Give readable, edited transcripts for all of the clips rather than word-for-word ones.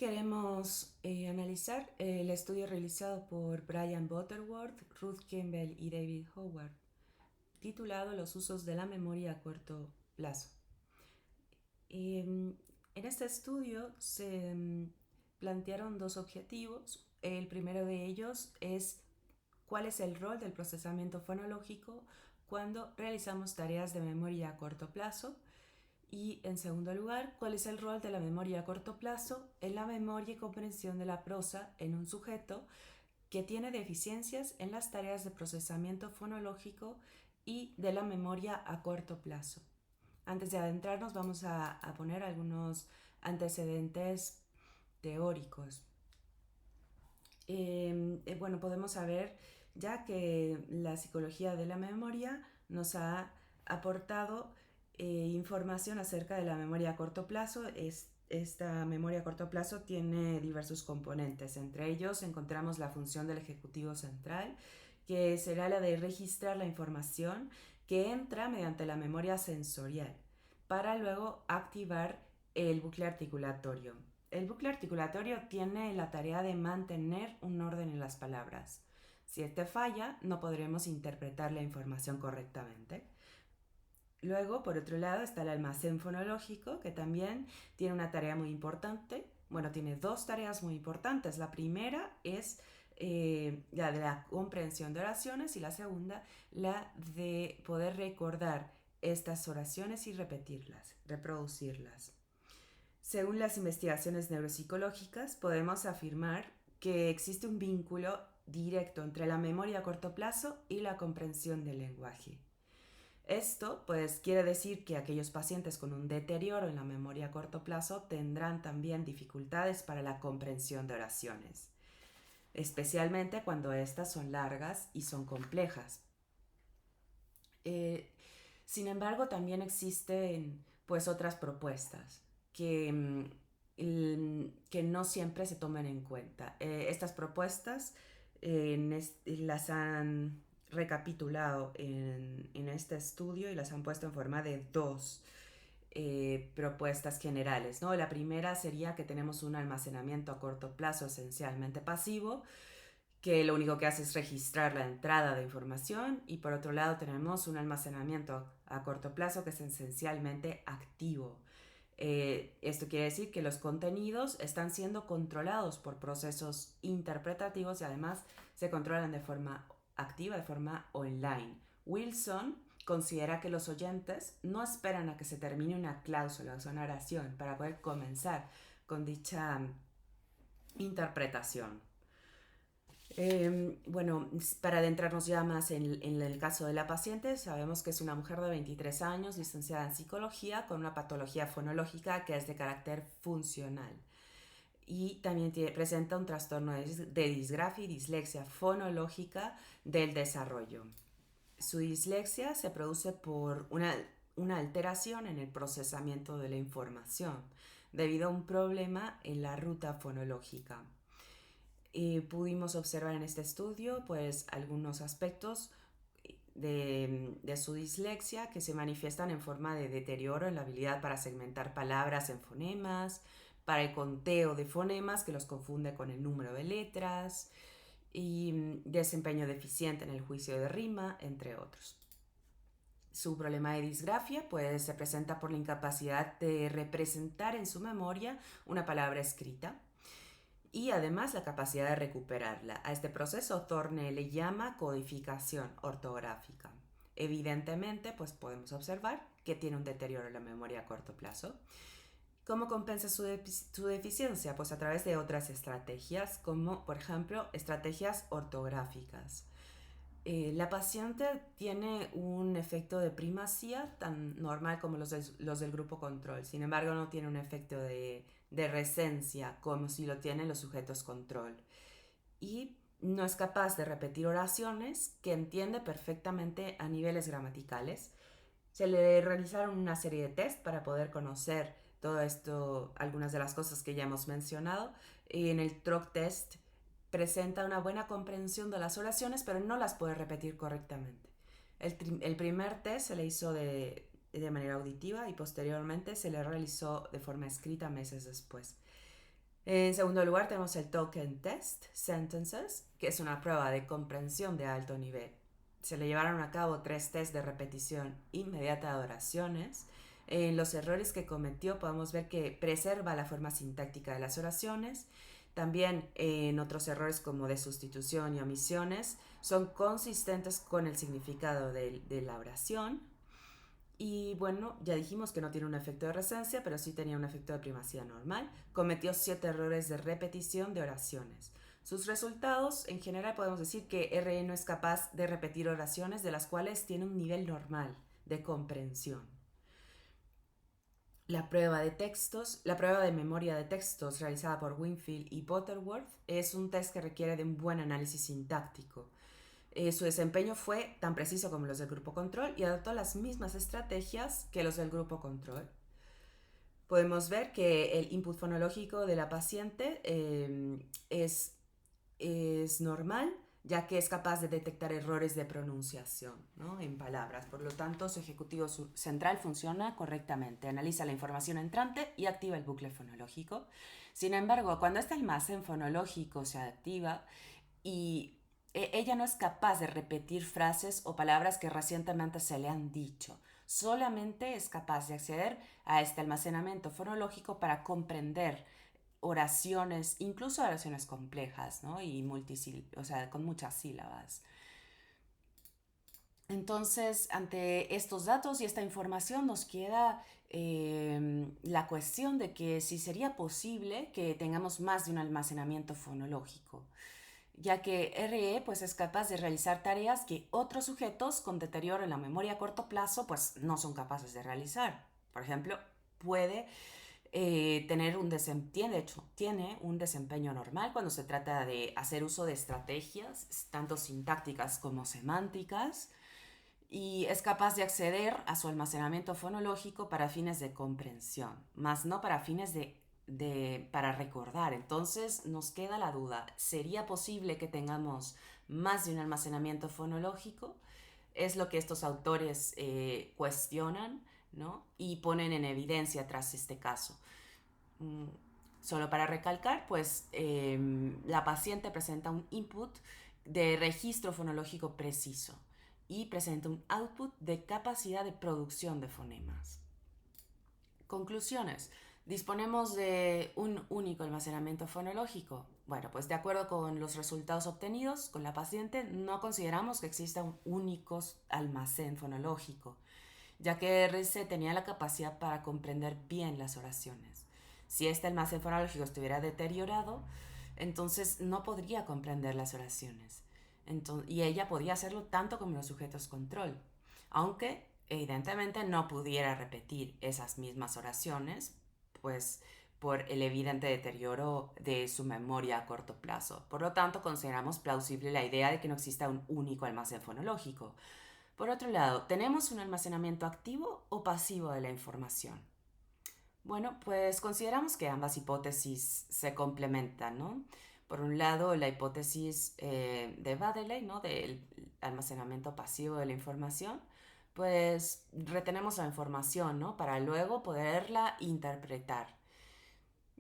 queremos analizar el estudio realizado por Brian Butterworth, Ruth Campbell y David Howard, titulado Los usos de la memoria a corto plazo. En este estudio se plantearon dos objetivos. El primero de ellos es cuál es el rol del procesamiento fonológico cuando realizamos tareas de memoria a corto plazo. Y en segundo lugar, ¿cuál es el rol de la memoria a corto plazo en la memoria y comprensión de la prosa en un sujeto que tiene deficiencias en las tareas de procesamiento fonológico y de la memoria a corto plazo? Antes de adentrarnos, vamos a poner algunos antecedentes teóricos. Bueno, podemos saber ya que la psicología de la memoria nos ha aportado información acerca de la memoria a corto plazo. Esta memoria a corto plazo tiene diversos componentes. Entre ellos encontramos la función del ejecutivo central, que será la de registrar la información que entra mediante la memoria sensorial, para luego activar el bucle articulatorio. El bucle articulatorio tiene la tarea de mantener un orden en las palabras. Si este falla, no podremos interpretar la información correctamente. Luego, por otro lado, está el almacén fonológico, que también tiene una tarea muy importante. Bueno, tiene dos tareas muy importantes. La primera es la de la comprensión de oraciones y la segunda, la de poder recordar estas oraciones y repetirlas, reproducirlas. Según las investigaciones neuropsicológicas, podemos afirmar que existe un vínculo directo entre la memoria a corto plazo y la comprensión del lenguaje. Esto, pues, quiere decir que aquellos pacientes con un deterioro en la memoria a corto plazo tendrán también dificultades para la comprensión de oraciones, especialmente cuando estas son largas y son complejas. Sin embargo, también existen, pues, otras propuestas que no siempre se toman en cuenta. Estas propuestas las han recapitulado en este estudio y las han puesto en forma de dos propuestas generales, ¿no? La primera sería que tenemos un almacenamiento a corto plazo esencialmente pasivo, que lo único que hace es registrar la entrada de información, y por otro lado tenemos un almacenamiento a corto plazo que es esencialmente activo. Esto quiere decir que los contenidos están siendo controlados por procesos interpretativos y además se controlan de forma activa, de forma online. Wilson considera que los oyentes no esperan a que se termine una cláusula o una oración para poder comenzar con dicha interpretación. Bueno, para adentrarnos ya más en el caso de la paciente, sabemos que es una mujer de 23 años, licenciada en psicología, con una patología fonológica que es de carácter funcional. Y también presenta un trastorno de disgrafia y dislexia fonológica del desarrollo. Su dislexia se produce por una alteración en el procesamiento de la información, debido a un problema en la ruta fonológica. Pudimos observar en este estudio pues algunos aspectos de su dislexia que se manifiestan en forma de deterioro en la habilidad para segmentar palabras en fonemas, para el conteo de fonemas que los confunde con el número de letras, y desempeño deficiente en el juicio de rima, entre otros. Su problema de disgrafia pues se presenta por la incapacidad de representar en su memoria una palabra escrita, y además la capacidad de recuperarla. A este proceso Thorne le llama codificación ortográfica. Evidentemente, pues podemos observar que tiene un deterioro en la memoria a corto plazo. ¿Cómo compensa su deficiencia? Pues a través de otras estrategias, como por ejemplo estrategias ortográficas. La paciente tiene un efecto de primacía tan normal como los del grupo control. Sin embargo, no tiene un efecto de resencia como si lo tienen los sujetos control. Y no es capaz de repetir oraciones que entiende perfectamente a niveles gramaticales. Se le realizaron una serie de test para poder conocer todo esto, algunas de las cosas que ya hemos mencionado. Y en el TROC test presenta una buena comprensión de las oraciones, pero no las puede repetir correctamente. El primer test se le hizo de manera auditiva y posteriormente se le realizó de forma escrita meses después. En segundo lugar tenemos el Token Test Sentences, que es una prueba de comprensión de alto nivel. Se le llevaron a cabo 3 tests de repetición inmediata de oraciones. En los errores que cometió podemos ver que preserva la forma sintáctica de las oraciones. También en otros errores como de sustitución y omisiones son consistentes con el significado de la oración. Y bueno, ya dijimos que no tiene un efecto de recencia, pero sí tenía un efecto de primacía normal. Cometió 7 errores de repetición de oraciones. Sus resultados, en general podemos decir que RE no es capaz de repetir oraciones de las cuales tiene un nivel normal de comprensión. La prueba de memoria de textos realizada por Winfield y Butterworth es un test que requiere de un buen análisis sintáctico. Su desempeño fue tan preciso como los del grupo control y adoptó las mismas estrategias que los del grupo control. Podemos ver que el input fonológico de la paciente es normal, ya que es capaz de detectar errores de pronunciación, ¿no?, en palabras. Por lo tanto, su ejecutivo central funciona correctamente, analiza la información entrante y activa el bucle fonológico. Sin embargo, cuando este almacén fonológico se activa y ella no es capaz de repetir frases o palabras que recientemente se le han dicho. Solamente es capaz de acceder a este almacenamiento fonológico para comprender oraciones, incluso oraciones complejas, ¿no? Y o sea, con muchas sílabas. Entonces, ante estos datos y esta información nos queda la cuestión de que si sería posible que tengamos más de un almacenamiento fonológico, ya que RE pues, es capaz de realizar tareas que otros sujetos con deterioro en la memoria a corto plazo pues, no son capaces de realizar. Por ejemplo, puede tiene un desempeño normal cuando se trata de hacer uso de estrategias, tanto sintácticas como semánticas, y es capaz de acceder a su almacenamiento fonológico para fines de comprensión, más no para fines para recordar. Entonces nos queda la duda, ¿sería posible que tengamos más de un almacenamiento fonológico? Es lo que estos autores cuestionan, ¿no?, y ponen en evidencia tras este caso. Mm, Solo para recalcar, pues la paciente presenta un input de registro fonológico preciso y presenta un output de capacidad de producción de fonemas. Conclusiones. ¿Disponemos de un único almacenamiento fonológico? Bueno, pues de acuerdo con los resultados obtenidos con la paciente, no consideramos que exista un único almacén fonológico, ya que RC tenía la capacidad para comprender bien las oraciones. Si este almacén fonológico estuviera deteriorado, entonces no podría comprender las oraciones. Y ella podía hacerlo tanto como los sujetos control, aunque evidentemente no pudiera repetir esas mismas oraciones, pues por el evidente deterioro de su memoria a corto plazo. Por lo tanto, consideramos plausible la idea de que no exista un único almacén fonológico. Por otro lado, ¿tenemos un almacenamiento activo o pasivo de la información? Bueno, pues consideramos que ambas hipótesis se complementan, ¿no? Por un lado, la hipótesis de Baddeley, ¿no?, del almacenamiento pasivo de la información, pues retenemos la información, ¿no?, para luego poderla interpretar,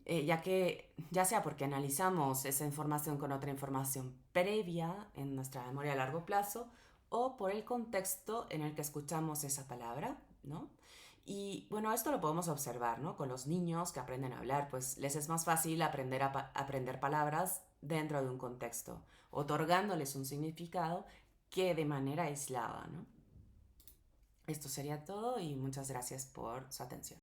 ya sea porque analizamos esa información con otra información previa en nuestra memoria a largo plazo o por el contexto en el que escuchamos esa palabra, ¿no? Y bueno, esto lo podemos observar, ¿no?, con los niños que aprenden a hablar, pues les es más fácil aprender palabras dentro de un contexto, otorgándoles un significado que de manera aislada, ¿no? Esto sería todo y muchas gracias por su atención.